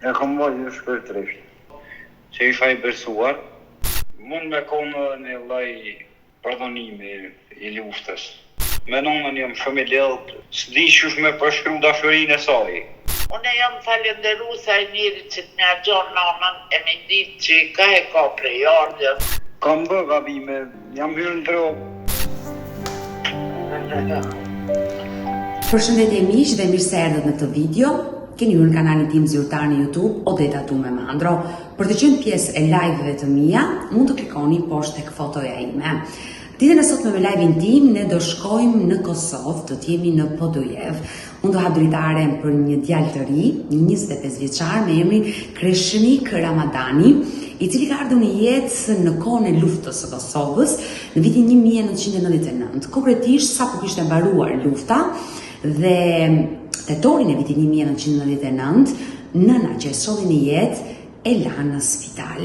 E kam vajtë shpirtërisht. Që isha I besuar, mund me konë një lloj pardonimi I luftës. Me nonën jam shumë I lehtë, s'di qysh me përshkru dashurinë e saj. Unë jam falenderuese ai njeri që të na gjon nonën e me ditë që ka prej ardhjes. Kam bë gabime, jam hyrë në drogë. Përshëndetje miq dhe mirë se erdhët në këtë video. Keni hyrë në kanalin tim zyrtar në YouTube Odeta Tume Mandro. Për të qenë pjesë e live-ve të mia, mund të klikoni poshtë tek fotoja ime. Ditën e sotme me live-in tim ne do shkojmë në Kosovë, do të jemi në Podujev. Unë do ha dritare për një djalë të ri, një 25 vjeçar me emrin Kreshnik Ramadani, I cili ka ardhur në jetë në kohën e luftës së Kosovës në vitin 1999. Konkretisht sapo kishte mbaruar lufta dhe tetorin e vitit 1999, nëna që e solli në jetë e la në spital.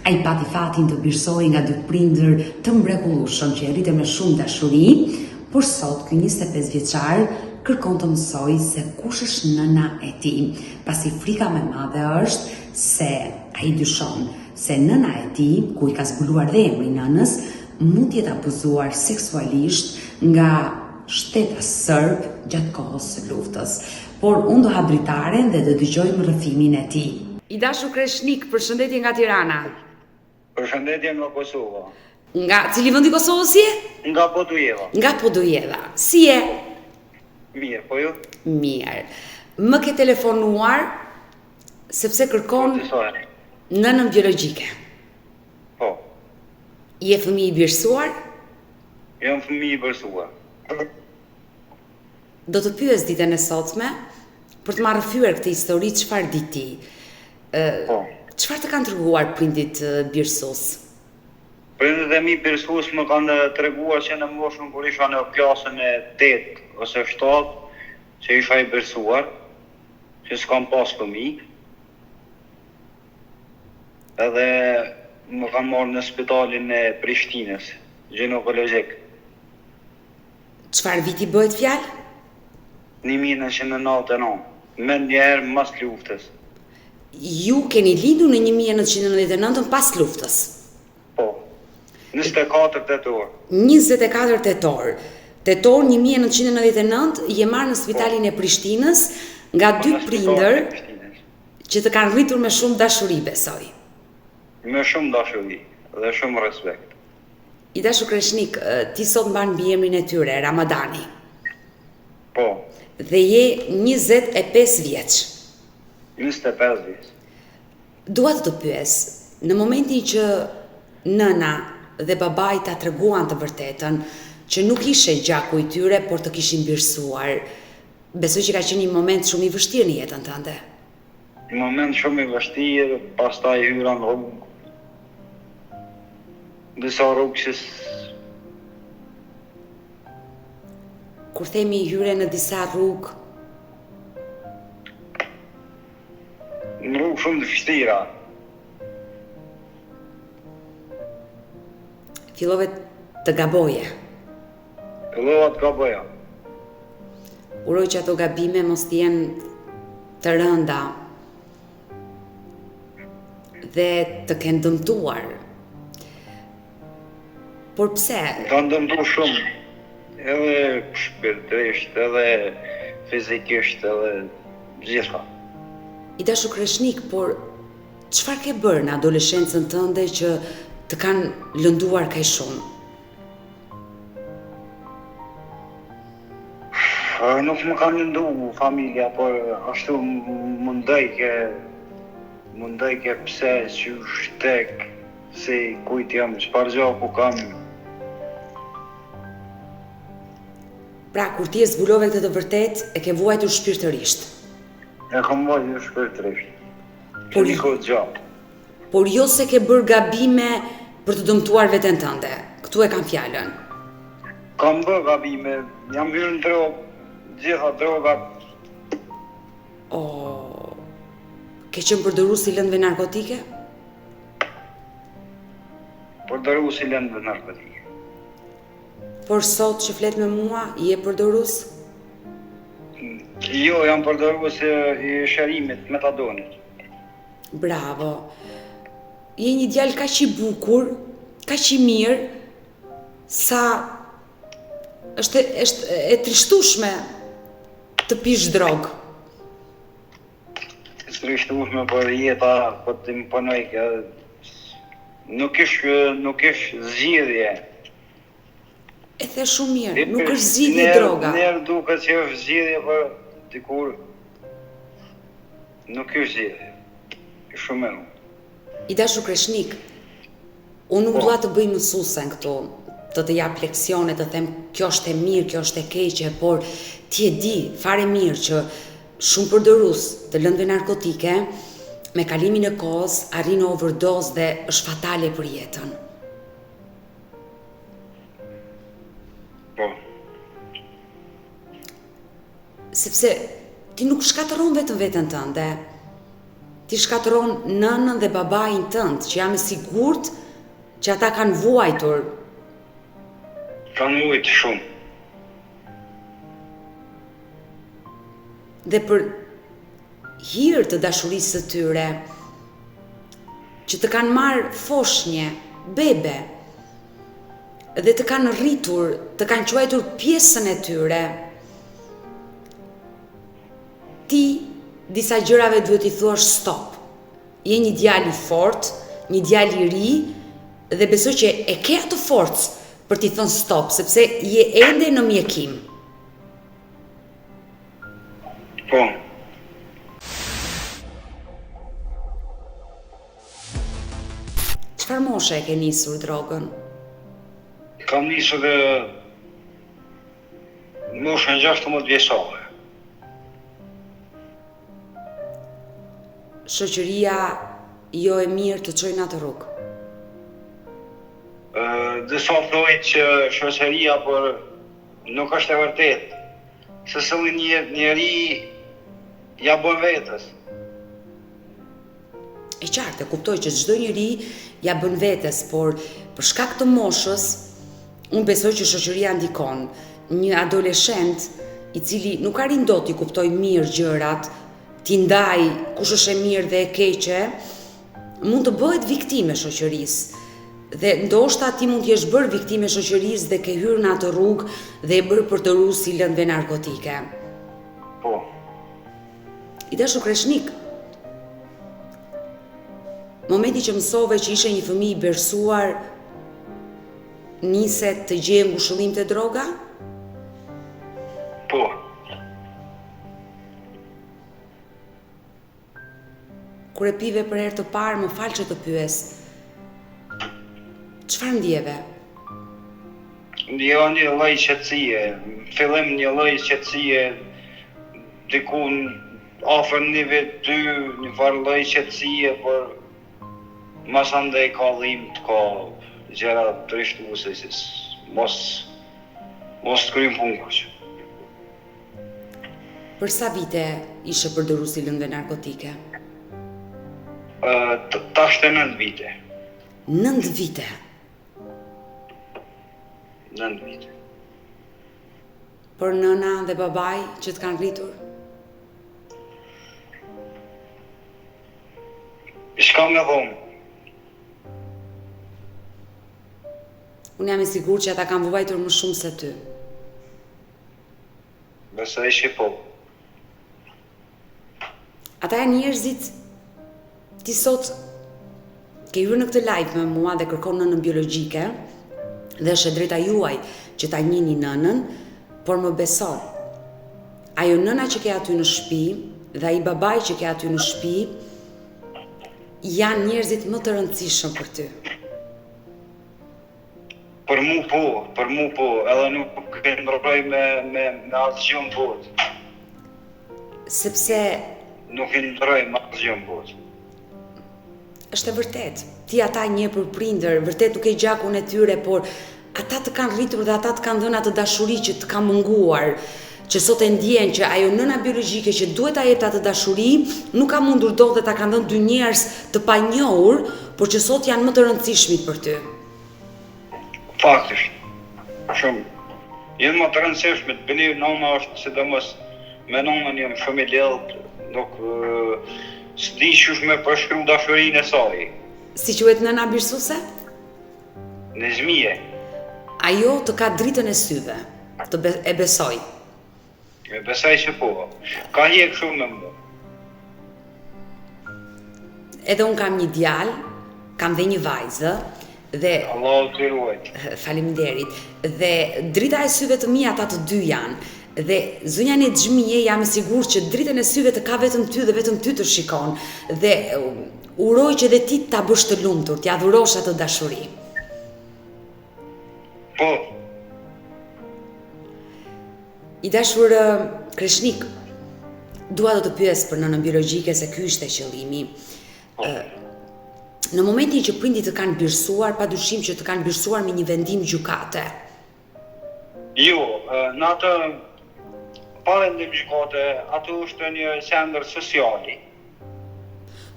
Ai pati fatin të birsohej nga dy prindër të mrekullueshëm që e rritën me shumë dashuri, por sot ky 25 vjeçar kërkon të mësoj se kush është nëna e tij, pasi frika më e madhe është se ai dyshon se nëna e tij, ku I ka zbuluar dhe emrin nënës, mund të jetë abuzuar seksualisht nga shteta serb gjatë kohës së luftës. Por unë do ha dritaren dhe do dëgjojmë rrëfimin e tij. I dashur Kreshnik, përshëndetje nga Tirana. Përshëndetje nga Kosova. Nga cili vend I Kosovës je? Nga Podujeva. Nga Podujeva. Si je? Mirë, po ju? Mirë. Më ke telefonuar sepse kërkon nënën biologjike. Po. Je fëmijë I birsuar? Jam fëmijë I birsuar. Do të pyes ditën e sotme për të marrë rrëfyer këtë histori, çfarë di ti? Po. Çfarë të kanë treguar prindit birsues? Prindit e mi birsues më kanë treguar që në moshën kur isha në klasën e 8 ose 7, që isha I birsuar, që s'kam pas fëmijë. Edhe më kanë marrë në spitalin e Prishtinës, ginekologjik. Çfarë viti bëhet fjalë? 1999, me njerë mas luftës. Ju keni lindur në 1999 pas luftës? Po, 24 tetor. 24 tetor. Tetor 1999 je marrë në spitalin e Prishtinës nga dy prindër që të kanë rritur me shumë dashuri, besoj. Me shumë dashuri dhe shumë respekt. I dashur Kreshnik, ti sot mban mbiemrin e tyre, Ramadani. Po. Dhe je 25 vjeç. 25 vjeç. Dua të pyes, në momentin që nëna dhe babai ta treguan të vërtetën, që nuk ishe gjaku I tyre, por të kishin birsuar, besoj që ka qenë një moment shumë I vështirë në jetën tënde. Një moment shumë I vështirë, pastaj hyra në rrugë. Disa rrugë që kur themi hyre në disa rrugë, në rrugë shumë të vështira. Fillove të gaboje. Fillova të gaboja. Uroj që ato gabime mos të jenë të rënda dhe të kenë dëmtuar. Por pse? Kanë dëmtuar shumë, edhe shpirtërisht, edhe fizikisht, edhe gjitha. I dashur Kreshnik, por çfarë ke bërë në adoleshencën tënde që të kanë lënduar kaq shumë? Nuk më kanë lëndu familja, por ashtu mundoj ke pse që shtek, si kujt jam, çfarë gjaku kam. Pra, kur ti e zbulove këtë të vërtet, e ke vuajtur shpirtërisht. E kam vuajtur shpirtërisht. Por Një kohë gjatë. Por jo se ke bërë gabime për të dëmtuar veten tënde. Këtu e kam fjalën. Kam bërë gabime, jam hyrë në drogë, gjitha drogat. Ke qenë përdorus I lëndëve narkotike? Përdorus I lëndëve narkotike. Por sot që flet me mua, je përdorus? Jo, jam përdorus I shërimit, metadonit. Bravo. Je një djalë kaq i bukur, kaq i mirë, sa është e trishtueshme të pish drogë. Trishtueshme për jeta, po të më punoj kjo. Nuk ish zgjidhje. E the shumë mirë, nuk është zgjidhje droga. Njerë duket që është zgjidhje, për dikur nuk është zgjidhje. Shumë e unë. I dashur Kreshnik, unë nuk dua të bëj mësuesen këtu, të jap leksione, të them kjo është e mirë, kjo është e keqe, por ti e di fare mirë që shumë përdorus të lëndëve narkotike me kalimin e kohës arrin overdose dhe është fatale për jetën. Po. Sepse ti nuk shkatëron vetëm veten tënde. Ti shkatëron nënën dhe babain tënd, që jam e sigurt që ata kanë vuajtur. Kanë vuajtur shumë. Dhe për hir të dashurisë së tyre, që të kanë marrë foshnje, bebe, dhe të kanë rritur, të kanë quajtur pjesën e tyre, ti disa gjërave duhet i thuash stop. Je një djalë i fortë, një djalë i ri, dhe besoj që e ke atë forcë për t'i thënë stop, sepse je ende në mjekim. Po. Çfarë moshe e ke nisur drogën? Kam nisur dhe moshën 16 vjeçare. Shoqëria jo e mirë të çojë në atë rrugë. Disa thojnë që shoqëria, por nuk është e vërtetë. Se sëllë njeri ja bën vetës. E qartë, e kuptoj që çdo njeri ja bën vetes, por për shkak të moshës, unë besoj që shoqëria ndikon. Një adoleshent i cili nuk arrin dot t'i kuptoj mirë gjërat, t'i ndaj kush është e mirë dhe e keqe, mund të bëhet viktimë e shoqërisë. Dhe ndoshta ti mund t'jesh bërë viktimë e shoqërisë dhe ke hyrë në atë rrugë dhe e bërë përdorus si lëndëve narkotike. Po. I dashur Kreshnik, momenti që mësove që ishe një fëmijë i bersuar, nise të gjeje ngushëllim të droga? Po. Kur e pive për herë të parë, më fal që të pyes. Çfarë ndjeve? Ndjeva një lloj qetësie, fillim një lloj qetësie, diku afër 1 vit 2, një farë lloj qetësie, por mas andaj ka dhimbje, ka gjëra trishtuese, mos kryjm punë kaq. Për sa vite ishe përdorues i lëndëve narkotike? Tash të 9 vite. 9 vite. 9 vite. Për nëna dhe babai që të kanë rritur? Shka me dhomë. Unë jam i sigurt që ata kanë vuajtur më shumë se ty. Besoj që po. Ata janë njerëzit, ti sot ke hyrë në këtë live me mua dhe kërkon nënën biologjike, dhe është e drejta juaj që ta njihni nënën, por më beso, ajo nëna që ke aty në shtëpi dhe ai babai që ke aty në shtëpi janë njerëzit më të rëndësishëm për ty. Për mu po, edhe nuk e ndroj me asgjë në botë. Sepse nuk e ndroj me asgjë në botë. Është e vërtet, ti ata një për prindër, vërtet nuk e gjakun e tyre, por ata të kanë rritur dhe ata të kanë dhënë atë dashuri që të ka munguar, që sot e ndjen që ajo nëna biologjike që duhet ta jepte atë dashuri, nuk ka mundur dot dhe ta kanë dhënë dy njerëz të panjohur, por që sot janë më të rëndësishmit për ty. Faktisht, shumë. Jenë më të rëndësishme të bëni, nona është sidomos me nonën jam shumë i lehtë, nuk s'di qysh me përshkru dashurinë e saj. Si quhet nëna birësuese? Në zmije. Ajo të ka dritën e syve, e besoj. E besaj që po. Ka hjek shumë me më. Edhe unë kam një djalë, kam dhe një vajzë, dhe Allah të ruajt. faleminderit. Dhe drita e syve të mia ata të dy janë. Dhe zonja në xhmije jam e sigurt që dritën e syve të ka vetëm ty dhe vetëm ty të shikon. Dhe uroj që dhe ti ta bësh të lumtur, t'ja dhurosh atë dashuri. Po. I dashur Kreshnik, dua të pyes për nënën biologjike se ky ishte qëllimi. Në momentin që prindit të kanë birësuar, padyshim që të kanë birësuar me një vendim gjykate. Jo, në atë parendim gjykate, atë është një sendër sociali.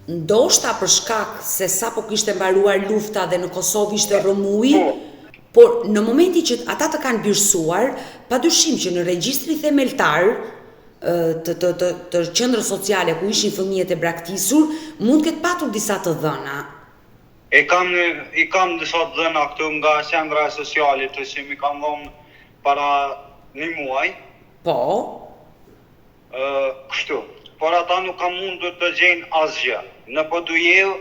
Ndoshta për shkak se sapo kishte mbaruar lufta dhe në Kosovë ishte rrëmuj, por në momentin që ata të kanë birësuar, padyshim që në regjistri themeltar të qendrës sociale ku ishin fëmijët e braktisur, mund ketë patur disa të dhëna. I kam disa të dhëna këtu nga qendra e socialit që mi kam dhënë para një muaj. Po. Kështu. Por ata nuk kam mundur të gjenë asgjë. Në Podujev,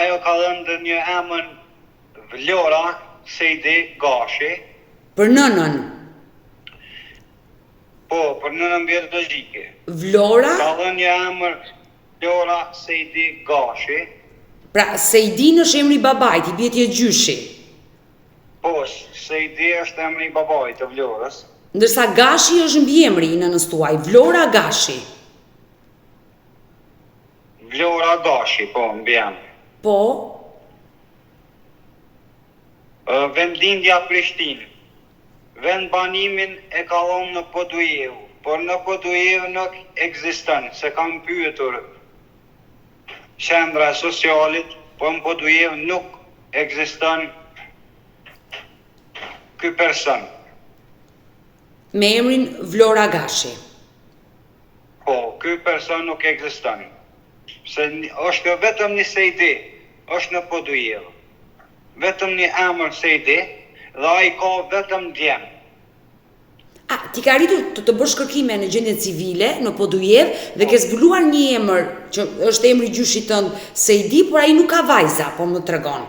ajo ka dhënë një emër Vlora Sejdi Gashi. Për nënën. Po, për nënën biologjike. Vlora? Ka dhënë një emër Vlora Sejdi Gashi. Pra, Sejdi është emri i babait, i bie ti e gjyshi. Po, Sejdi është emri i babait të Vlorës. Ndërsa Gashi është mbiemri i nënës tuaj, Vlora Gashi. Vlora Gashi, po, mbiemri. Po. Vendlindja Prishtinë. Vend banimin e ka dhënë në Podujev, por në Podujev nuk ekziston, se kam pyetur qendra e socialit, por në Podujev nuk ekziston ky person. Me emrin Vlora Gashi. Po, ky person nuk ekziston. Se është vetëm një Sejdi, është në Podujev. Vetëm një emër Sejdi, dhe ai ka vetëm djem. Ti ka arritur të bësh kërkime në gjendje civile në Podujev dhe ke zbuluar një emër që është emri i gjyshit tënd Sejdi, por ai nuk ka vajza, po më tregon.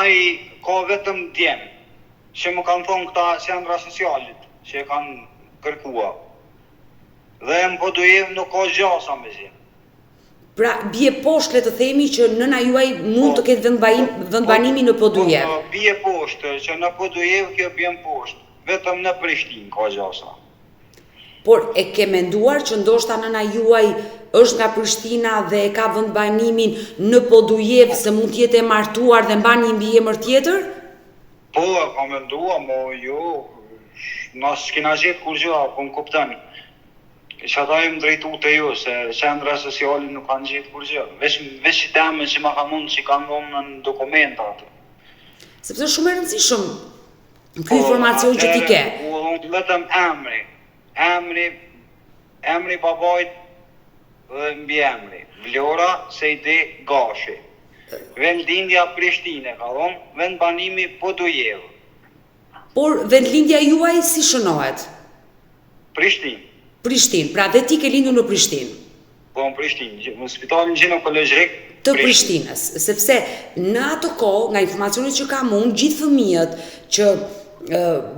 Ai ka vetëm djem, që më kanë thonë këta qendra socialit, që e kanë kërkuar. Dhe në Podujev nuk ka gjasa me zi. Pra, bie poshtë le të themi që nëna juaj mund të ketë vendbanimi në Podujev. Po, bie poshtë, që në Podujev kjo bjen poshtë. Vetëm në Prishtinë ka gjasa. Por e ke menduar që ndoshta nëna juaj është nga Prishtina dhe e ka vendbanimin në Podujev se mund të jetë e martuar dhe mban një mbiemër tjetër? Po, e ka menduar, mo jo, na s'kena gjetë kur gjë, po më kupton. Që ata e më drejtu të ju, se qendra sociale nuk kanë gjetë kur gjë. Veç që temën që ma ka mund që kanë dhonë në dokumentat. Sepse shumë e rëndësishëm ky informacion që ti ke. Vetëm emri babait dhe mbiemri. Vlora Sejdi Gashi. Vendlindja Prishtine ka dhonë, vendbanimi Podujev. Por vendlindja juaj si shënohet? Prishtinë. Prishtinë, pra dhe ti ke lindur në Prishtinë. Po në Prishtinë, në spitalin ginekologjik të Prishtinës, sepse në atë kohë, nga informacionet që kam unë, gjithë fëmijët që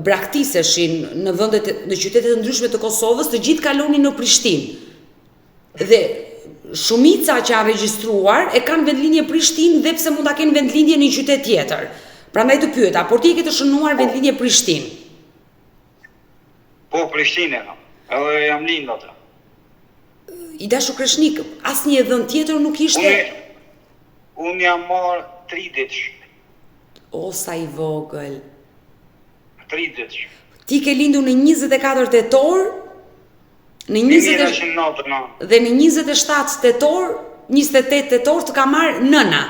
braktiseshin në qytetet të ndryshme të Kosovës, të gjithë kalonin në Prishtinë. Dhe shumica që janë regjistruar e kanë vendlinje Prishtinë dhe pse mund ta kenë vendlinje në një qytet tjetër. Prandaj të pyeta, por ti e ke të shënuar vendlinje Prishtinë? Po, Prishtinë kam. Edhe jam lind atë. I dashur Kreshnik, asnjë dhënë tjetër nuk ishte? Unë jam marrë 3 ditë. O, sa i vogël. 3 ditë. Ti ke lindur në 24 tetor, në 20 dhe në 27 tetor, 28 tetor të ka marrë nëna.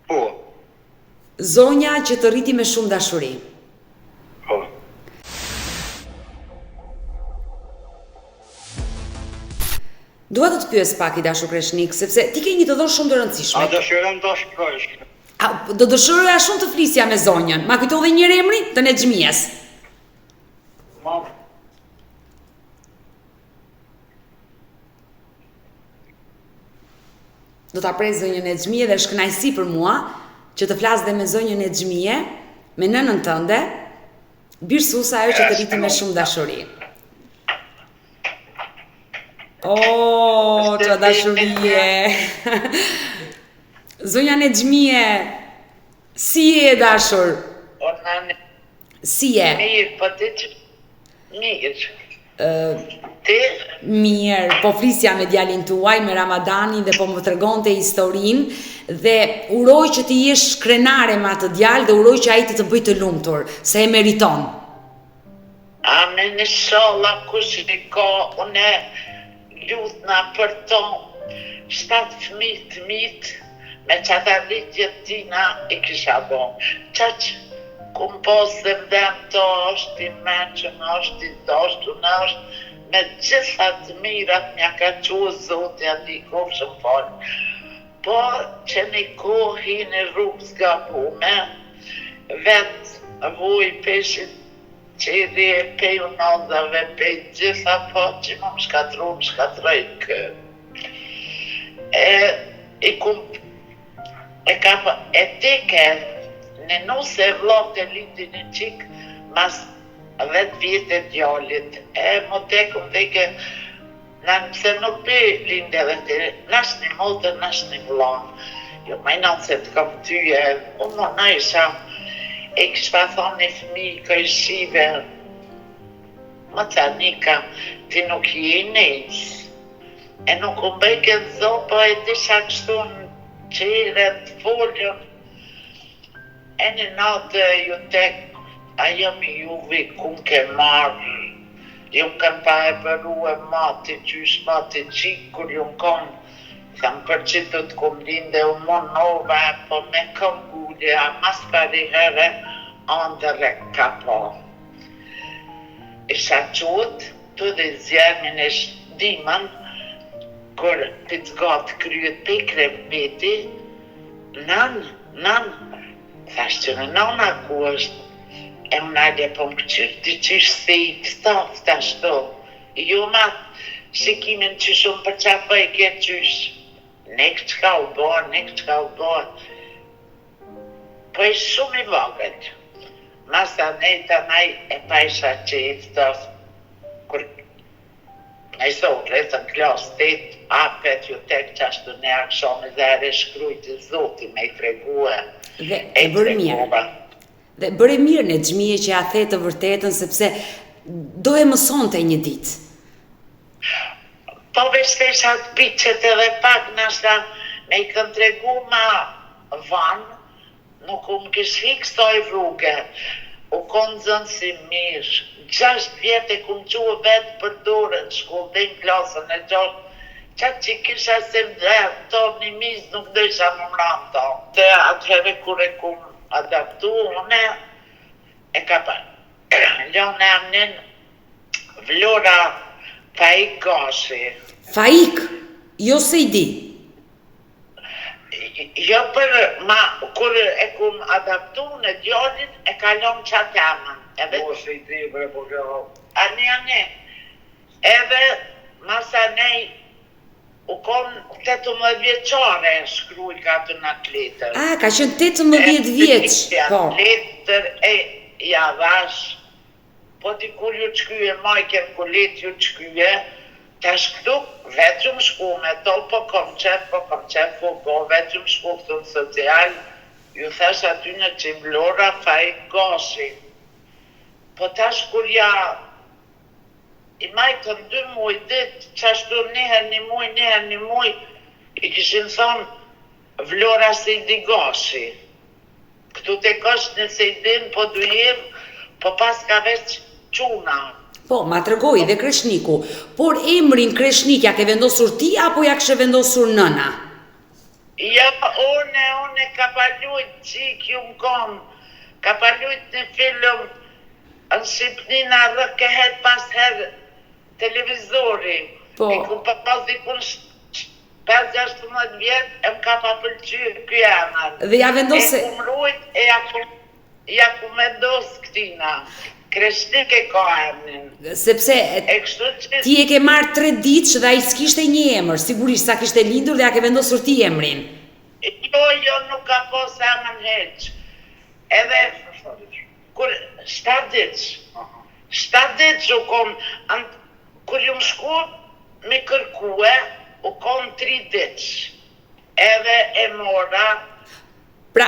Po. Zonja që të rriti me shumë dashuri. Po. Dua të të pyes pak i dashur Kreshnik, sepse ti ke një të dhënë shumë të rëndësishme. A dëshiron ta shkruash? Do dëshiroja shumë të flisja me zonjën. Ma kujtove një emri të Nexhmies. Do ta pres zonjën Nexhmie dhe është kënaqësi për mua që të flas dhe me zonjën Nexhmie, me nënën tënde, birsusa ajo që të rriti me shumë dashuri. Oh, që dashurie! Zonja Nexhmie, si je dashur? O nane, Si je? mirë, po ti që... Mirë. Ti? Mirë, po flisja me djalin tuaj, me Ramadanin dhe po më tregonte historinë dhe uroj që ti jesh krenare me atë djalë dhe uroj që ai të bëj të lumtur, se e meriton. Amen, inshallah, kush i ka, une lutna për to, 7 fëmijë të mitë, me qatë arritjet tina i kisha bo. Qaq, kum posë dhe vdem të është i menqën, është i doshtu, në është, me gjitha të mirat mja ka qua zotja di kohë shumë falë. Po, që një kohë hi në rrugë zgabume, vetë vuj peshit që i rri e pej unodhave, pej gjitha po që më shkatroj kë. E teke, në nuse vlog të liti një qik, mas 10 vjetë e djallit. Më teke, nëse nuk pe lindeve të nash një motë, nash një vlog. Jo, ma i nënë se të kam tyje, unë në isha, e këshpa thonë një fëmi ka i shive, më të Anika, ti nuk je nejës. E nuk u mbejke në zopa e disha kështu në qire, të folën. E një natë ju tek, a jam i juve ku më ke marrë, ju më kanë pa e bëru e mati, qysh mati qikë, kur ju më kanë, tham për që të të kom linde u monove, po me kam gulli, a mas pari herë, andëre ka po. Isha qut, të dhe zjermin e shdiman, kur të të gatë kryet pe krevbeti, nan, thash që në nana ku është, e unë alje po më këqyrë, ti qysh se i këstaf të ashtu, jo matë, shikimin që shumë për qapa e ke qysh, nek që ka u bo, po i shumë i vogët. Masa nejta naj e pa isha që i këstaf, kur e sot, letën klas 8, apet ju tek që ashtu ne akshomi dhe ere shkrujt i zoti me i fregue. Dhe e bërë mirë. Dhe bërë mirë Nexhmie që ja the të vërtetën, sepse do e mësonte një ditë. Po veshtesha të piqet edhe pak nashta me i kanë tregu ma vanë, nuk më kish fiksoj rrugë, u konë zënë si mirë, 6 vjetë e kumë qua vetë për dore në shkullë dhe në klasën e 6, qatë që kisha se më to një mizë nuk dësha më mramë to. Të atëherë kur e kumë adaptu, une e ka pa. Ljonë e amnin Vlora Faik Gashi. Faik, jo se i di. Jo për, ma, kur e kum adaptu në djallin, e kalon qatë jamën. Po, se i di, bre, po kjo... Ane. Edhe, masa nej, u konë 18 vjeqare shkruj ka të në letër. A, ka qenë 18 vjeç, po. Letër e javash, po ti kur ju të shkyje, majken ku let ju të shkyje, ta shkëtu, vetëm shku me tol, po kom qef, po vetëm shku këtë në social, ju thash aty në që Vlora Faik Gashi. Po ta shkur ja, i majtën 2 muj dit, që ashtu njëher një muj, i kishin thonë Vlora Sejdi Gashi. Këtu te kash në Sejdin, po dujem, po pas ka veç quna. Po, ma tregoj dhe Kreshniku, por emrin Kreshnik ja ke vendosur ti, apo ja kështë vendosur nëna? Ja, une ka palujt qik ju më kom, ka palujt një film në Shqipnina rëkehet pas herë televizori, Po. E ku pas dikun 5-16 vjet, e më ka pa pëlqyer ky emër. Dhe ja vendos se E ku mrujt, ja ku vendos këtina. Kreshnik e ka emrin. sepse E kështu që ti e ke marrë 3 ditë dhe ai s'kishte një emër, sigurisht sa kishte lindur dhe ja ke vendosur ti emrin. jo nuk ka pas emën heq. Edhe kur 7 ditë u kom, kur ju më shku me kërkue, u kom 3 ditë. Edhe e mora. Pra,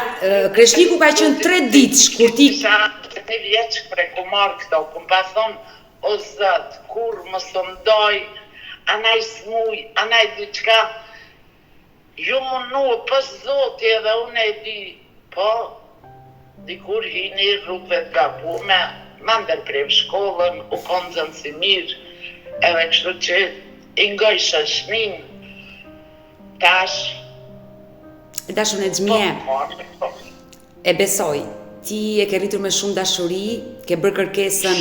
Kreshniku ka qenë 3 ditë kur ti... Isha një vjeç kër e ku marrë këto, ku më pa thonë, o zët, kur më së mdoj, anaj smuj, anaj diqka, ju mundu, pës zoti edhe unë e di, po, dikur hini rrugëve të gabume, më ndërprem shkollën, u konzën si mirë, edhe kështu që i ngojshë shmin, tash, Dashun e xhmie, e besoj, ti e ke rritur me shumë dashuri, ke bërë kërkesën,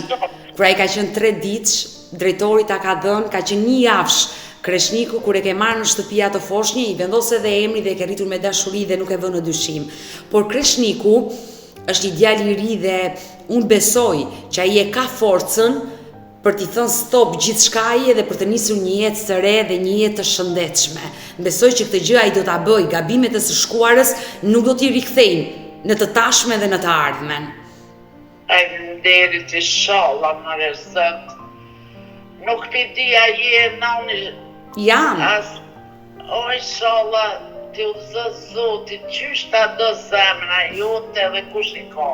kur ai ka qenë 3 ditë, drejtori ta ka dhënë, ka qenë 1 javë. Kreshniku kur e ke marrë në shtëpia të Foshnjë, i vendos edhe emrin dhe e ke rritur me dashuri dhe nuk e vënë në dyshim. Por Kreshniku është një djalë i ri dhe unë besoj që ai e ka forcën për t'i thënë stop gjithçkaje dhe për të nisur një jetë të re dhe një jetë të shëndetshme. Besoj që këtë gjë ai do ta bëj, gabimet e së shkuarës nuk do t'i rikthejnë në të tashmen dhe në të ardhmen. Faleminderit inshallah më rezët. Nuk pidi a je nani. Jam. O inshallah ti udhëzë Zotit, qysh ta do zemra jote dhe kush i ka.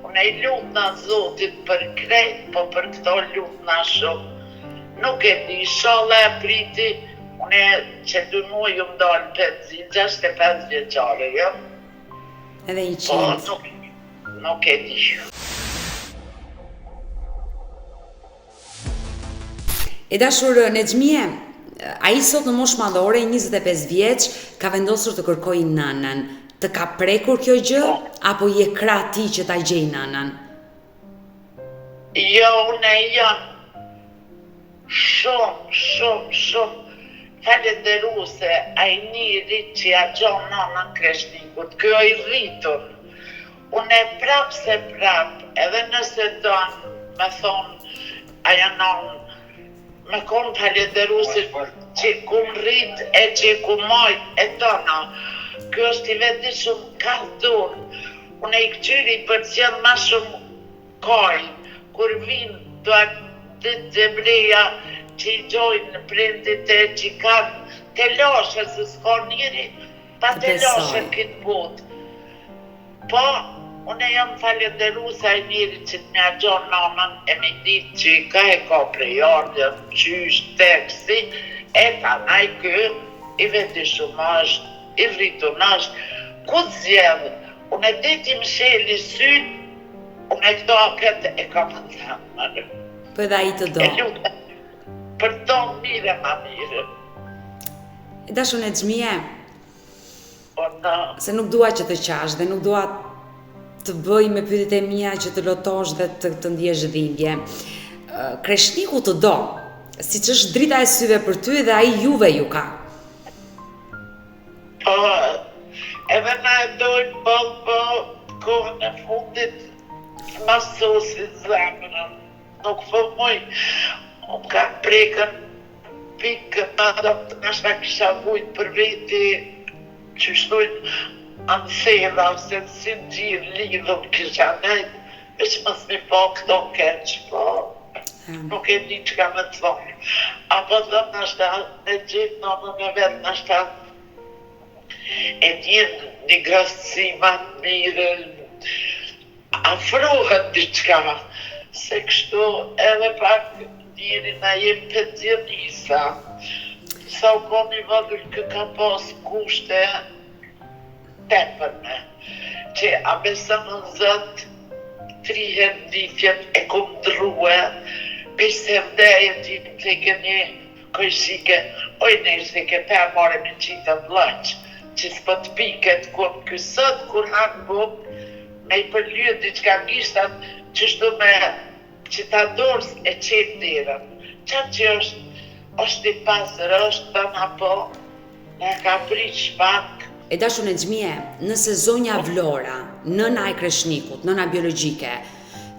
Unë e lutna Zotit për krejt, po për këto lutna shumë. Nuk e di, inshallah e priti, unë e që 2 muaj ju më dalë 65 vjeqare, jo? Edhe Po, 100. nuk e di. E dashur Nexhmie, ai sot në moshë madhore, 25 vjeç, ka vendosur të kërkojë nënën. Të ka prekur kjo gjë, apo je krah ti që ta gjej nënën? Jo, unë jam shumë falenderuse ai njeri që ja gjon nënën Kreshnikut. Kjo i rritur. Unë e prap, edhe nëse donë me thonë, aja nënë, me konë falenderuse që ku më rrit e që ku majt e tona. Kjo është i vetë shumë kaldur. Unë e i këqyri për qenë ma shumë kaj, kur vinë do atë të breja që i gjojnë prindit e që kanë të loshe, se s'ka njëri pa të loshe këtë botë. Po, unë e jam falenderuse a i njëri që të mja gjonë nanën e mi ditë që i ka e ka prejardja, qysh, teksi, e ta naj kë, i vetë shumë ashtë, i rritur ashtë, ku të zjedhë, unë e diti më sheli sytë, unë e këto apet e ka më të thamë. Po edhe ai të do. E lutë, për to mire ma mire. Dashur Nexhmie, Po në, se nuk dua që të qash dhe nuk dua të bëj me pyetjet e mia që të lotosh dhe të ndjesh dhimbje. Kreshniku të do, siç është drita e syve për ty dhe ai juve ju ka. po, edhe na e dojnë po, kohën e fundit, masosit zemrën, nuk po muj, unë ka prekën, pikë, nashta kisha vujt për veti, që shtojnë ansela, ose si në gjirë lidhëm kisha nejt, veç mës mi po këto keq, po, nuk e di që ka me të thonë. Apo dhe nashta, e gjithë në me vetë nashta, e djenë një grësësi ma të mire, afrohet diçka, se kështu edhe pak njëri na jem pensionista. Sa u ko një vëllër kë ka pas kushte tepërme, që a besë në zëtë 3 herë ditjet e kom drue, pise vdeje që të kënje kojshike, oj nërse ke për more me qitë vlaq, që s'po të piket kur kësët, kur hanë buk, me i përlyët diçka gishtat, që shtu me që ta dorës e qetë dirën. Qatë që është është i pasër, është të në po, ne ka pritë shpak. E dashur Nexhmie, nëse zonja Vlora, nëna e Kreshnikut, nëna biologjike,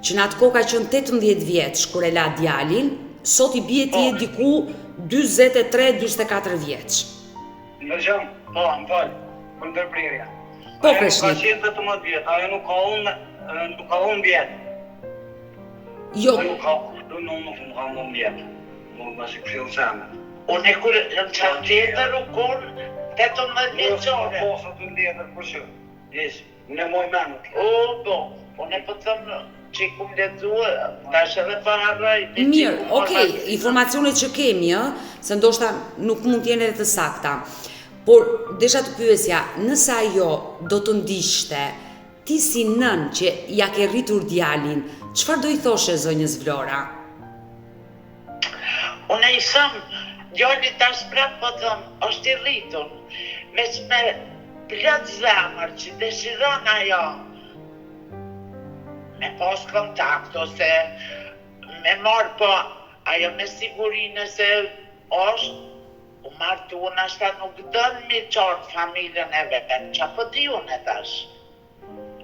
që në atë kohë ka qenë 18 vjeç kur e la djalin, sot I bie ti e diku 23-24 vjeç. Në gjëmë, po, më falë, për ndërprirja. Po, Ajo Kreshnik. ka qenë 18 vjetë, ajo nuk ka unë vjetë. Jo, Ajo nuk ka unë vjetë. Nuk më si këshilë zemë. Unë e kur në qatë tjetër u konë 18 vjeqore. Po, së të ndjetër për që. Jesë, unë e moj menët. Po, unë e për thëmë që I kumë letëzua, ta shë edhe pa harraj. mirë, okej, informacionet që kemi, se ndoshta nuk mund t'jene edhe të sakta. Por, desha të pyesja, nëse ajo do të ndishte, ti si nën që ja ke rritur djalin, çfarë do I thoshe zonjës Vlora? Unë I thëmë, djali tash prapë po thëmë, është I rritur, veç me plët zemër që dëshiron ajo, me pas kontakt ose me marë po, ajo me sigurinë se është, u martun ashta nuk dënë mi qartë familjen e vetë, që po di unë e tash.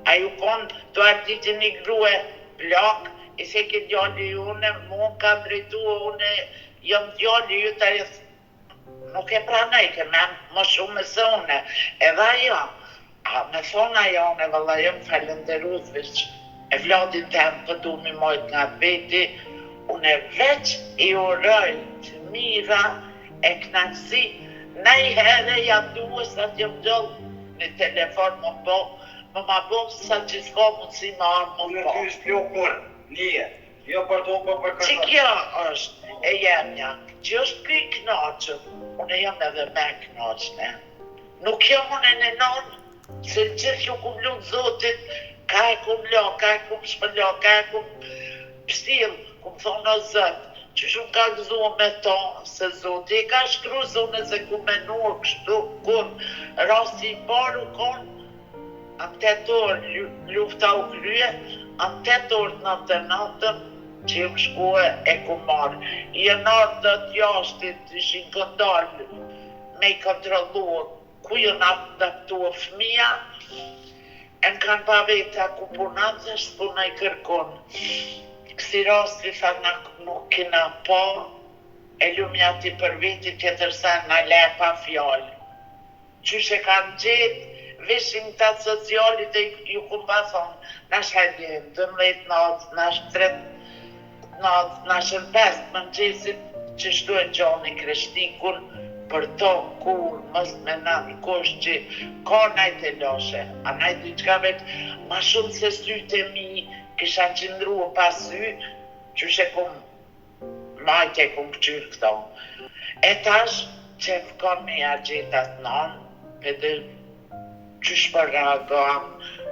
Ajo konë të arditi një grue blok, I se ke djalli une, mu ka drejtu une, jam djalli ju të nuk e pranaj, ke me më shumë se une. Edhe ajo, me thonë ajo, une vëlla jam falenderus, veç e vladin tem pëtu mi mojt nga veti, une veç I uroj të mira, e knaqësi, najhere ja duhe sa t'jëm gjallë në telefon më ma bo sa që s'ka mundësi më arë më Unë po. ty s'plokur, nije. Jo për to, po për Që kërta. kjo është e jemja, që është këj knaqën, unë jam edhe me knaqën, Nuk jam unë e në nonë, se në gjithë ju kum lutë Zotit, ka e kum lo, ka e kum shpëlo, ka e kum pështil, kum thonë o Zot, që shumë ka gëzua me to, se Zoti I ka shkru zone se ku menua kështu, kur rasti I paru konë, anë 8 orë lufta u krye, anë 8 orë 99 që më shkue e ku marë. I janarë dhe të jashtit ishin këndalë me I kontrolluar ku jënë adaptua fëmija, e në kanë pa veta ku punat dhe s'puna I kërkon. Kësi rasti tha nuk kina po, e lumja ti për viti tjetër sa në le pa fjallë. Qyshe kanë gjetë, vishim të atë socialit e ju ku mba thonë, nash hajde, 12 natë, nash 3 natë, nash 5 më në gjesit që shtu e gjoni Kreshnikun, për to kur mës me nanë kosh që ka najt e loshe, a najt I qka vetë ma shumë se sytë e mi kisha qëndru pas sy, që she kum majt e kum këqyrë këto. E tash që fkon me ja gjetat nanë, edhe qysh për reagam,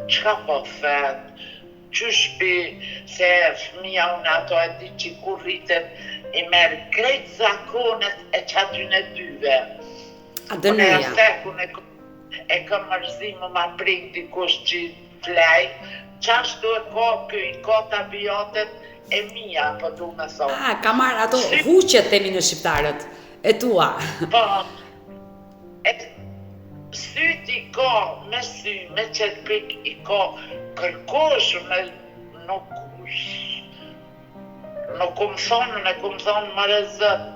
qka po fet, qysh pi se fëmija unë ato e di që kur rritet I merë krejt zakonet e qatyne dyve. A dënuja. Unë e kam mërzimë ma prik dikush që flej, qashtu e ka këj, ka tabiatet e mija, po du me thonë. Ka marrë ato huqet temi në shqiptarët, e tua. Po, syt I ka, me sy, me qëtë pik I ka kërkosh me nuk kum thonë mërë zët,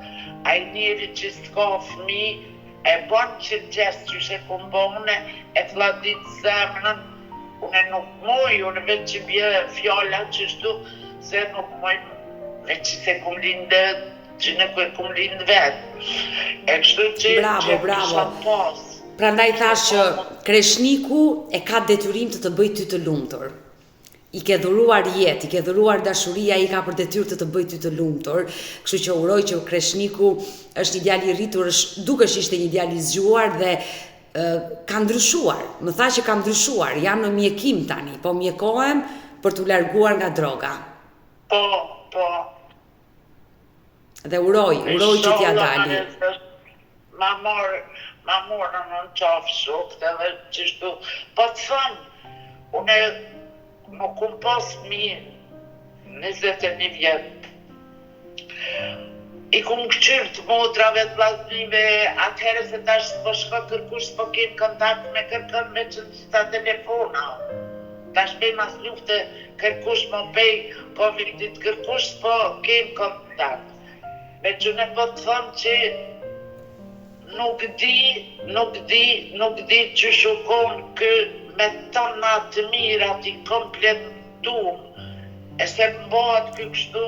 a I njeri që s'ka fëmi, e bon që gjestë që she kum bone, e fladit zemrën, une nuk moj, une veç që bje fjalla që shtu, se nuk moj, veç që se kum lindë, që nuk e kum lindë vetë. E kështu që Bravo. Prandaj thash që Kreshniku e ka detyrim të bëjë ty të lumtur. I ke dhuruar jetë, I ke dhuruar dashuria, I ka për detyrë të bëjë ty të lumtur. Kështu që uroj që Kreshniku është një djalë I rritur, dukesh ishte një djalë I zgjuar dhe ka ndryshuar. Më tha që ka ndryshuar, janë në mjekim tani, po mjekohem për t'u larguar nga droga. Po. Dhe uroj që t'ja dali. Ma morën në qafë shokët edhe qështu. Po të thëmë, une nuk pas mi 21 vjetë. I kum këqyrë të motrave të vllaznive, atëherë se tash s'po shko kërkush, s'po kem kontakt me kërkën me që ta telefona. Tash bëjmë as lufte kërkush më pej Covidit, kërkush s'po kem kontakt. Me që ne po të thëmë që nuk di që shukon kë me tona të mirat i kompletum, e se m'bohat kë kështu,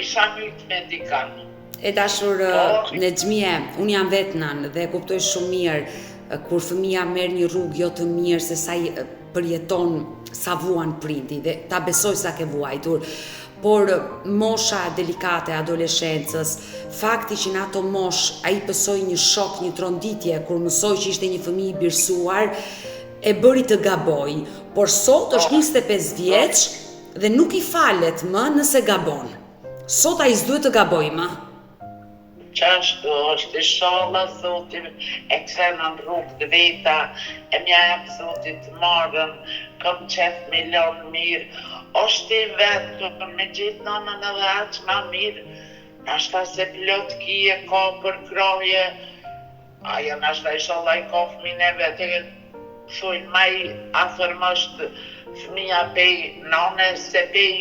isha myt me dikan. E dashur Nexhmie, unë jam vetë nën dhe kuptoj shumë mirë kur fëmia merr një rrugë jo të mirë se sa përjeton sa vuan prindi dhe ta besoj sa ke vuajtur. Por mosha delikate e adoleshencës, fakti që në ato mosh ai pësoi një shok, një tronditje kur mësoi që ishte një fëmijë i birsuar, e bëri të gaboj, por sot është 25 vjeç dhe nuk i falet më nëse gabon. Sot ai s'duhet të gaboj më. Qashtu është, inshallah Zotin e kthen në rrugë të veta, e mja jam Zotit të marrën, kam qef milion mirë, është i vetë, me gjithë nënën edhe aq ma mirë, nashta se plot kije ka për kroje, aja nashta inshallah i ka fëmijëve të thujnë maj afërmësht fëmija pej nane se pej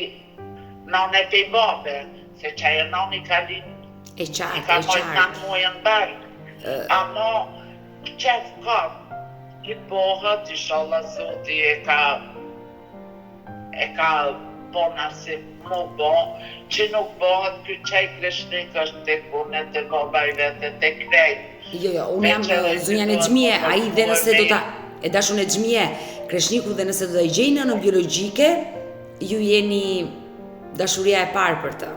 nane pej babe, se qaja nani ka linë E qartë, i ka mojtë në mujën bërë. Amo, qef kam, i bohët, inshallah Zoti e ka bona si mu bo, që nuk bohët këtë qaj kreshnik është të kune të baba i vete të krejt. Jo, unë jam zonja Nexhmie, ai dhe nëse do ta e dashur Nexhmie, kreshniku dhe nëse do ta gjejnë nënën biologjike, ju jeni dashuria e parë për të.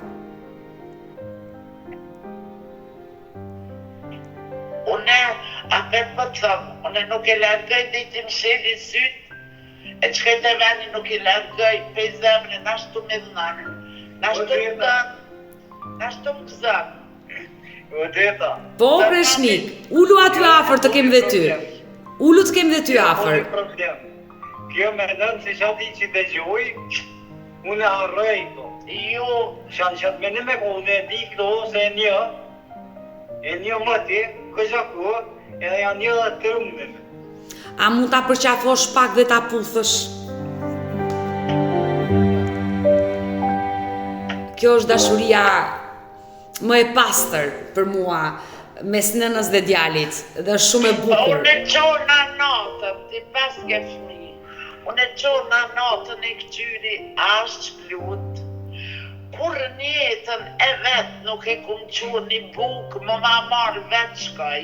Une, apet po të thëmë, une nuk e largëj dhe i të msheli sytë, e qëkajt e veni nuk i largëj pe zemre, nashtu me dhënanë, nashtu më dhënë, nashtu më zënë. Vërteta. Po, kreshnik, ullu aty afër të kem dhe ty. Ullu të kem dhe ty afër. Kjo me nënë se qati që të gjoj, unë harrej këto. Jo, Shanë qatë me në me ko, unë e di këto se e një më ti, kësa ku, edhe janë një dhe të rëmën. A mund ta përqafosh pak dhe ta puthësh? Kjo është dashuria më e pastër për mua mes nënës dhe djalit dhe është shumë e bukur. unë e qona natën, ti pas ke fmi, unë e qona natën e këqyri ashtë plut, kur njetën e vetë nuk e kum qu një bukë, më ma marrë vetë shkoj,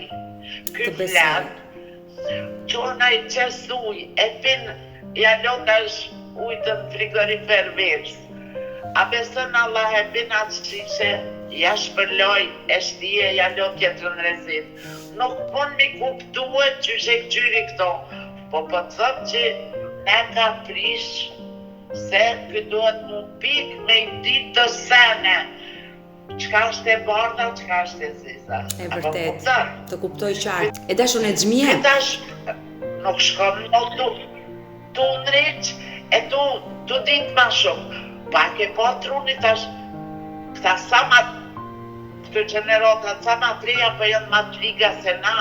ky Të besoj. flat, qona i qesuj, e pin, ja lotash ujtën frigorifer verës. A besën Allah e pin atë që ja shpërloj, e shtije, ja lot jetën rezit. Nuk pun mi kuptue që shë këqyri këto, po të thëmë që ne ka prish, se këtë duhet mu pik me i ditë të sene, qka është e barda, qka është e ziza. E vërtet, të kuptoj qartë. E dashur Nexhmie, Këtash nuk shkom në tu nëriq, e tu ditë ma shumë. Pa ke po truni tash, këta sa ma, këtë gjenerota, sa ma treja për janë ma të liga se na,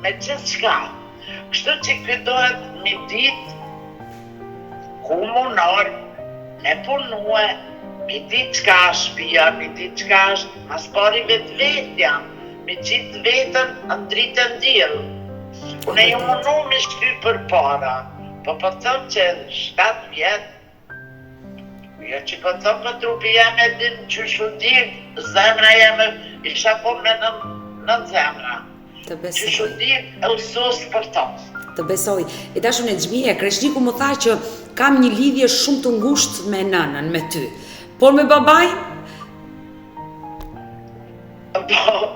me qësë shka. Kështu që këtë dohet mi ditë, ku munor, me punue, mi ditë qka është shpia, mi ditë qka është, mas pari vetë vetja, mi qitë vetën në dritën djelë. Unë ju mundu me shky për para, po po thëmë që 7 vjetë, jo që po thëmë për trupi jam e din që shudim, zemra jam isha po me në zemra. të Që besoj. shudim e usus për tonë. Të besoj. E dashur Nexhmie, kreshniku më tha që kam një lidhje shumë të ngushtë me nënën, me ty. Por me babajin,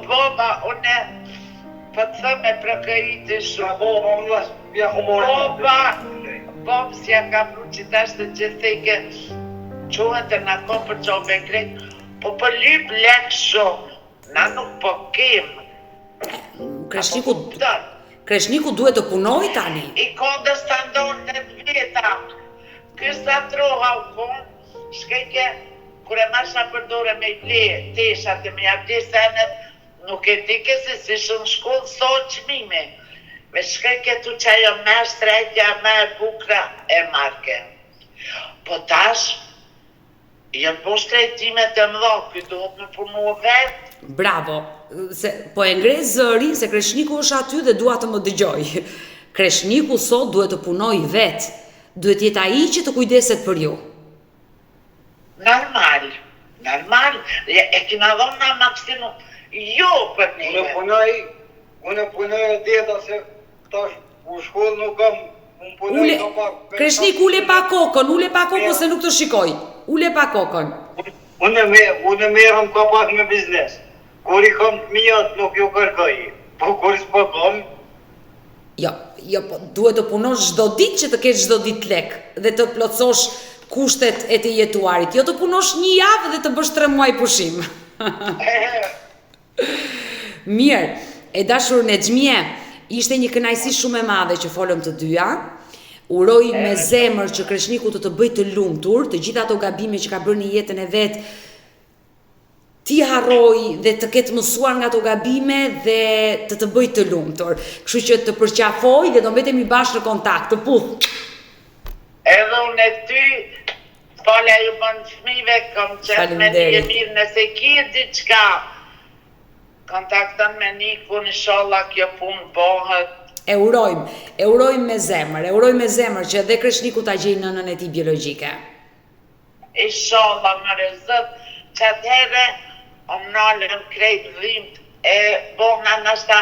Boba, une po thëmë e prekëjiti shumë. Bob s'ja ka pru që tash të gjithëke quhet e na ko për qobe krejt, po për lyp lek shumë, na nuk po kemë. kreshniku duhet të punoj tani. I kodë standordet veta, kësa troha u konë, shkejke kur e marsha përdore me i ble teshat e me jabde senet, nuk e dike se si shumë shkollë sot qmime. Me shkaj këtu që ajo me shtrejtja me bukra e marke. Po tash, janë po shtrejtimet e mëdha, këtë duhet me punu vetë. Bravo, po e ngre zërin se Kreshniku është aty dhe dua të më dëgjoj. Kreshniku sot duhet të punoj vetë, duhet jetë ai që të kujdeset për ju. Normal, e kina dhonë na maksimum, jo për neve. Unë punoj e djeta se tash u shkollë nuk kam, unë punoj ka pak. Kreshnik, ule pa kokën se nuk të shikoj. Ule pa kokën. Unë merrem ka pak me biznes. Kur i kam të mijat nuk ju kërkoj. Po kur s'po kam. Jo, po duhet të punosh çdo ditë që të kesh çdo ditë lek dhe të plotësosh kushtet e të jetuarit. Jo të punosh një javë dhe të bësh 3 muaj pushim. Mirë, e dashur Nexhmie, ishte një kënaqësi shumë e madhe që folëm të dyja. Uroj me zemër që Kreshniku të bëj të lumtur, të gjitha ato gabime që ka bërë në jetën e vet, ti harroj dhe të ketë mësuar nga ato gabime dhe të bëj të lumtur. Kështu që të përqafoj dhe do mbetemi bashkë në kontakt, të puth. Edhe unë e ty, falja ju bën fëmijëve, kam qenë me një mirë, nëse ki diçka, kontakton me Nikun, inshallah kjo punë bëhet. E urojmë me zemër që edhe Kreshniku ta gjejë nënën e tij biologjike. Inshallah më rezët, që atëherë om nalën krejt dhimt e bona nashta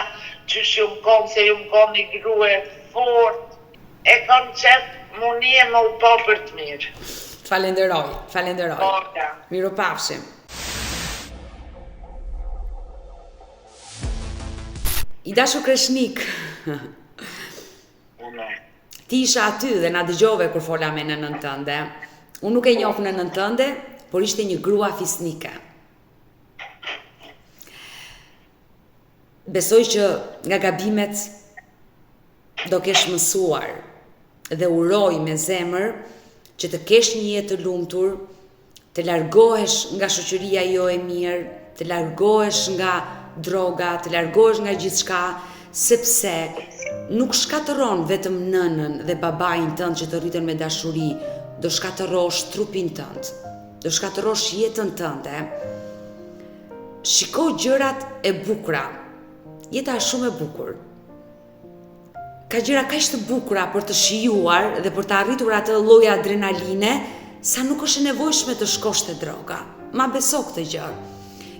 që shumë konë se ju më konë një grue fort, e kam qëtë munie më u po për të mirë. Falenderoj. Miru pafshim. I dashur Kreshnik, ti isha aty dhe na dëgjove kur fola me nënën tënde. Unë nuk e njoh nënën tënde, por ishte një grua fisnike. Besoj që nga gabimet do kesh mësuar dhe uroj me zemër që të kesh një jetë të lumtur, të largohesh nga shoqëria jo e mirë, të largohesh nga droga, të largohesh nga gjithçka, sepse nuk shkatëron vetëm nënën dhe babain tënd që të rritën me dashuri, do shkatërosh trupin tënd, do shkatërosh jetën tënde. Shiko gjërat e bukura. Jeta është shumë e bukur. Ka gjëra kaq të bukura për të shijuar dhe për të arritur atë lloj adrenaline, sa nuk është e nevojshme të shkosh te droga. Ma beso këtë gjë.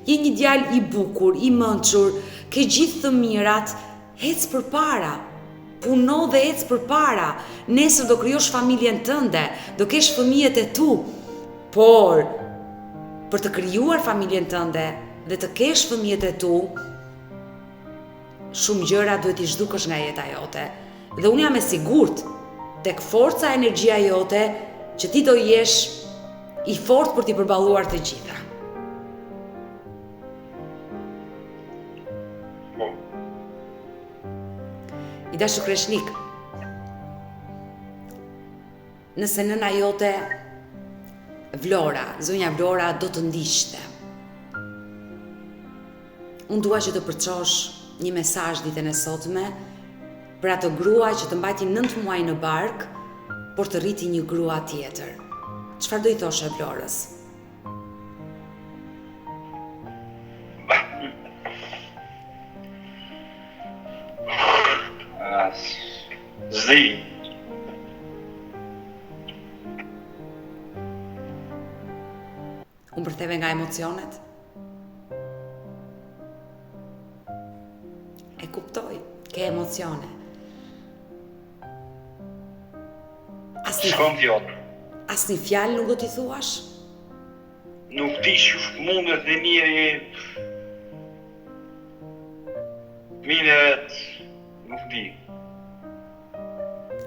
Je një djalë i bukur, i mençur, ke gjithë të mirat, ec përpara. Puno dhe ec përpara. Nesër do krijosh familjen tënde, do kesh fëmijët e tu. Por për të krijuar familjen tënde dhe të kesh fëmijët e tu, shumë gjëra duhet i zhdukësh nga jeta jote. Dhe unë jam e sigurt tek forca e energjia jote që ti do jesh i fortë për t'i përballuar të gjitha. I dashur Kreshnik, nëse nëna jote Vlora, zonja Vlora do të ndiqte, unë dua që të përçosh një mesazh ditën e sotme për ato grua që të mbajtin 9 muaj në bark, por të rriti një grua tjetër. Çfarë do i thoshe Vlorës? Zdi. Unë përtheve nga emocionet? E kuptoj, ke emocione. Asnjë fjalë nuk do t'i thuash? Nuk di që mundet dhe njëri minet, nuk di.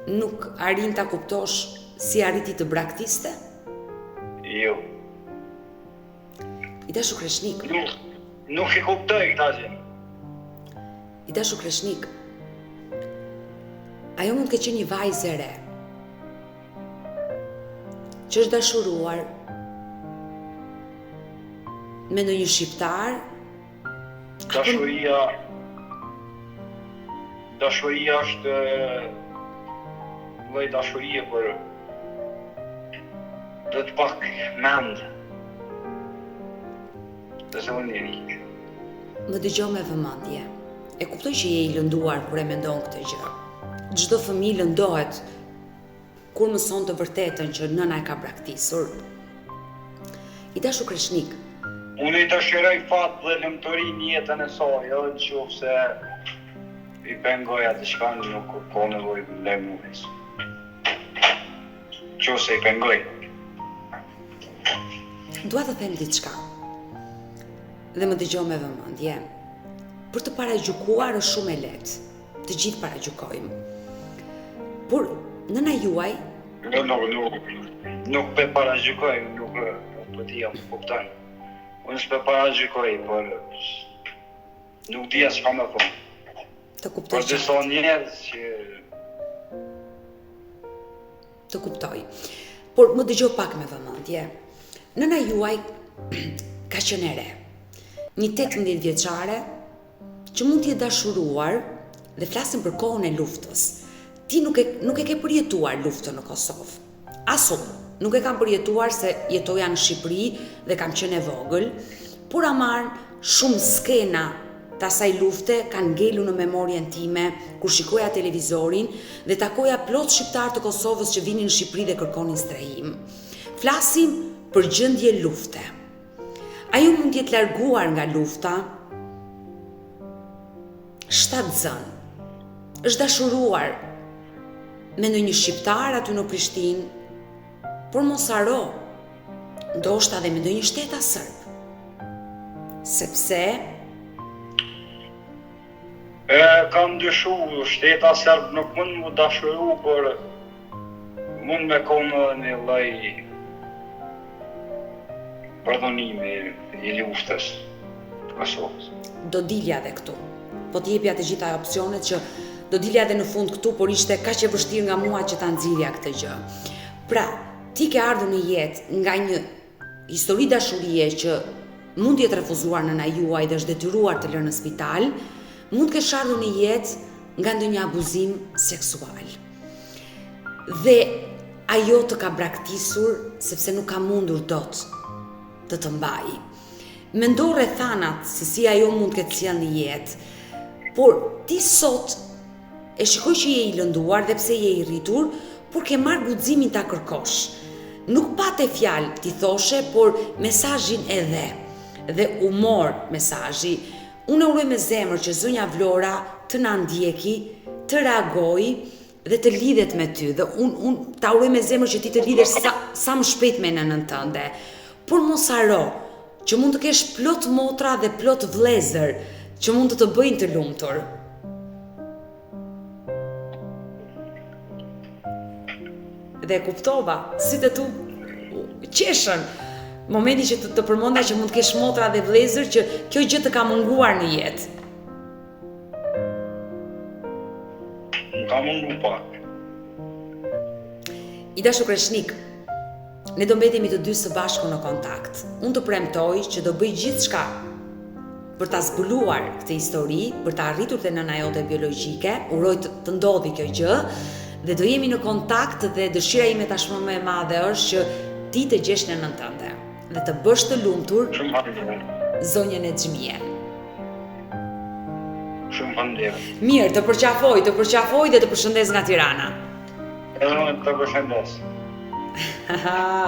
Nuk arrin ta kuptosh si arriti të braktiste? Jo. I dashur Kreshnik. Nuk e kuptoj këtë gjë. I dashur Kreshnik. Ajo mund të ketë qenë një vajzë e re, që është dashuruar, me ndonjë shqiptar? Dashuria është lloj dashurie për do të pak mend. Të zonjeri. Më dëgjoj me vëmendje. E kuptoj që je i lënduar kur e mendon këtë gjë. Çdo fëmijë lëndohet kur mëson të vërtetën që nëna e ka braktisur. I dashur Kreshnik. Unë i dëshiroj fat dhe lumturi në jetën e saj, jo nëse i pengoja diçka nuk ka nevojë të lëmues. Nëse i pengoj. Dua të them diçka. Dhe më dëgjoj me vëmendje. Për të paragjykuar është shumë e lehtë. Të gjithë paragjykojmë. Por nëna juaj nuk pe paragjykoj, nuk po di jam kupton. Unë s'pe paragjykoj, por nuk di as çka më thon. Të kuptoj. Por disa njerëz që të kuptoj. Por më dëgjoj pak me vëmendje. Nëna juaj ka qenë e re. Një 18 vjeçare që mund të jetë dashuruar dhe flasim për kohën e luftës. Ti nuk e ke përjetuar luftën në Kosovë. As unë nuk e kam përjetuar se jetoja në Shqipëri dhe kam qenë e vogël, por marr shumë skena të asaj lufte kanë ngelur në memorien time kur shikoja televizorin dhe takoja plot shqiptar të Kosovës që vinin në Shqipëri dhe kërkonin strehim. Flasim për gjendje lufte. Ajo mund të jetë larguar nga lufta 7 zën. Është dashuruar me ndonjë shqiptar aty në Prishtinë, por mos haro, ndoshta edhe me ndonjë shteta serb. Sepse kam dyshu, shteta serb nuk mund më dashuru, por mund me konë një lloj pardonimi i luftës të Kosovës. Do dilja dhe këtu. Po t'jepja të gjitha opsionet që do dilja edhe në fund këtu, por ishte kaq e vështirë nga mua që ta nxirja këtë gjë. Pra, ti ke ardhur në jetë nga një histori dashurie që mund të jetë refuzuar nëna juaj dhe është detyruar të lërë në spital, mund të kesh ardhur në jetë nga ndonjë abuzim seksual. Dhe ajo të ka braktisur sepse nuk ka mundur dot të mbaj. Mendo rrethanat se si ajo mund të ketë sjellë në jetë, por ti sot e shikoj që je i lënduar dhe pse je i rritur, por ke marrë guximin ta kërkosh. Nuk pate fjalë ti thoshe, por mesazhin edhe. Dhe u mor mesazhi. Unë uroj me zemër që zonja Vlora të na ndjeki, të reagojë dhe të lidhet me ty. Dhe unë ta uroj me zemër që ti të lidhesh sa më shpejt me nënën tënde. Por mos haro që mund të kesh plot motra dhe plot vëllezër që mund të bëjnë të lumtur. Dhe kuptova, si të tu qeshën, momenti që të përmonda që mund të kesh motra dhe vëllezër që kjo gjë të ka munguar në jetë. Ka mungu pak. I dashur Kreshnik, ne do mbetemi të dy së bashku në kontakt. Unë të premtoj që do bëj gjithçka për ta zbuluar këtë histori, për ta arritur te nëna jote biologjike. Uroj të ndodhi kjo gjë. Dhe do jemi në kontakt dhe dëshira ime tashmë më e madhe është që ti të gjesh nënën tënde dhe të bësh të lumtur zonjën e Xhmie. Shumë faleminderit. Mirë, të përqafoj dhe të përshëndes nga Tirana. Të përshëndes.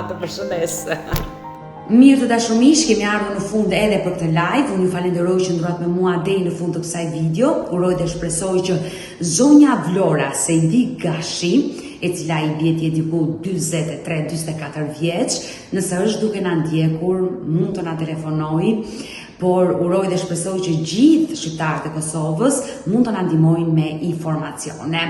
Të përshëndes. Mirë të dashur miq, kemi ardhur në fund edhe për këtë live. Unë ju falenderoj që ndruat me mua deri në fund të kësaj video. Uroj dhe shpresoj që zonja Vlora Sejdi Gashi, e cila i bie ti diku 43-44 vjeç, nëse është duke na ndjekur, mund të na telefonojë, por uroj dhe shpresoj që gjithë shqiptarët e Kosovës mund të na ndihmojnë me informacione.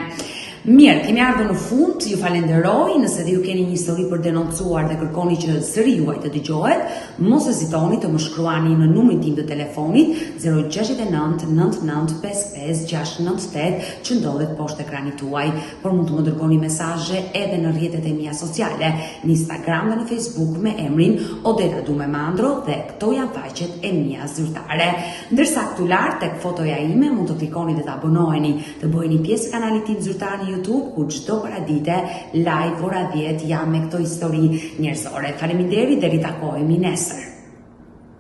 Mirë, kemi ardhur në fund, ju falenderoj, nëse dhe ju keni një histori për denoncuar dhe kërkoni që zëri juaj të dëgjohet, mos hezitoni të më shkruani në numrin tim të telefonit 069 99 55 698 që ndodhet poshtë ekranit tuaj, por mund të më dërgoni mesazhe edhe në rrjetet e mia sociale, në Instagram dhe në Facebook me emrin Odeta Dume Mandro dhe këto janë faqet e mia zyrtare. Ndërsa këtu lart tek fotoja ime mund të klikoni dhe të abonoheni, të bëheni pjesë kanalit tim zyrtar në YouTube, ku çdo paradite live ora 10 jam me këto histori njerëzore. Faleminderit, deri takohemi nesër.